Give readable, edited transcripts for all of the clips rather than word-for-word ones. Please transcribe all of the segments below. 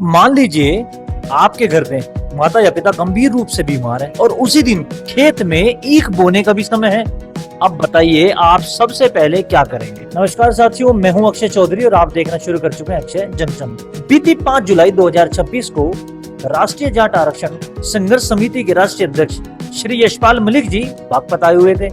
मान लीजिए आपके घर में माता या पिता गंभीर रूप से बीमार है और उसी दिन खेत में ईख बोने का भी समय है। अब बताइए आप सबसे पहले क्या करेंगे। नमस्कार साथियों, मैं हूं अक्षय चौधरी और आप देखना शुरू कर चुके हैं अक्षय जंक्शन। बीती 5 जुलाई 2026 को राष्ट्रीय जाट आरक्षण संघर्ष समिति के राष्ट्रीय अध्यक्ष श्री यशपाल मलिक जी बागपत आए हुए थे।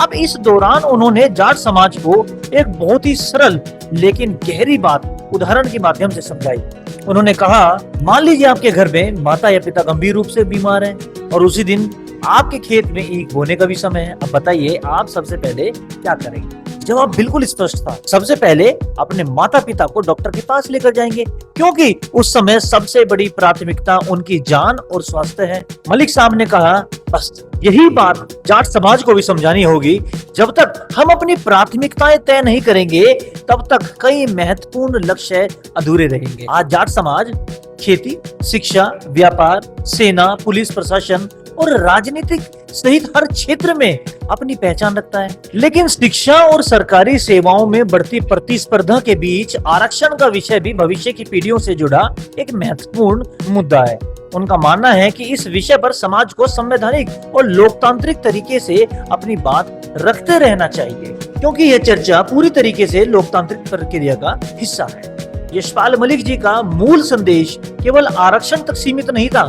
अब इस दौरान उन्होंने जाट समाज को एक बहुत ही सरल लेकिन गहरी बात उदाहरण के माध्यम से समझाई। उन्होंने कहा, मान लीजिए आपके घर में माता या पिता गंभीर रूप से बीमार हैं और उसी दिन आपके खेत में ईख बोने का भी समय है। अब बताइए आप सबसे पहले क्या करेंगे। जवाब बिल्कुल स्पष्ट था। सबसे पहले अपने माता पिता को डॉक्टर के पास लेकर जाएंगे, क्योंकि उस समय सबसे बड़ी प्राथमिकता उनकी जान और स्वास्थ्य है। मलिक साहब ने कहा, बस यही बात जाट समाज को भी समझानी होगी। जब तक हम अपनी प्राथमिकताएं तय नहीं करेंगे तब तक कई महत्वपूर्ण लक्ष्य अधूरे रहेंगे। आज जाट समाज खेती, शिक्षा, व्यापार, सेना, पुलिस प्रशासन और राजनीतिक सहित हर क्षेत्र में अपनी पहचान रखता है, लेकिन शिक्षा और सरकारी सेवाओं में बढ़ती प्रतिस्पर्धा के बीच आरक्षण का विषय भी भविष्य की पीढ़ियों से जुड़ा एक महत्वपूर्ण मुद्दा है। उनका मानना है कि इस विषय पर समाज को संवैधानिक और लोकतांत्रिक तरीके से अपनी बात रखते रहना चाहिए, क्योंकि यह चर्चा पूरी तरीके से लोकतांत्रिक प्रक्रिया का हिस्सा है। यशपाल मलिक जी का मूल संदेश केवल आरक्षण तक सीमित नहीं था।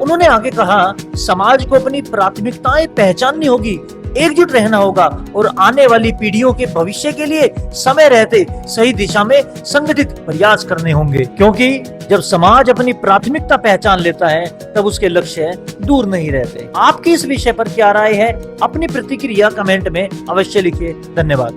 उन्होंने आगे कहा, समाज को अपनी प्राथमिकताएं पहचाननी होगी, एकजुट रहना होगा और आने वाली पीढ़ियों के भविष्य के लिए समय रहते सही दिशा में संगठित प्रयास करने होंगे, क्योंकि जब समाज अपनी प्राथमिकता पहचान लेता है तब उसके लक्ष्य दूर नहीं रहते। आपकी इस विषय पर क्या राय है? अपनी प्रतिक्रिया कमेंट में अवश्य लिखिए। धन्यवाद।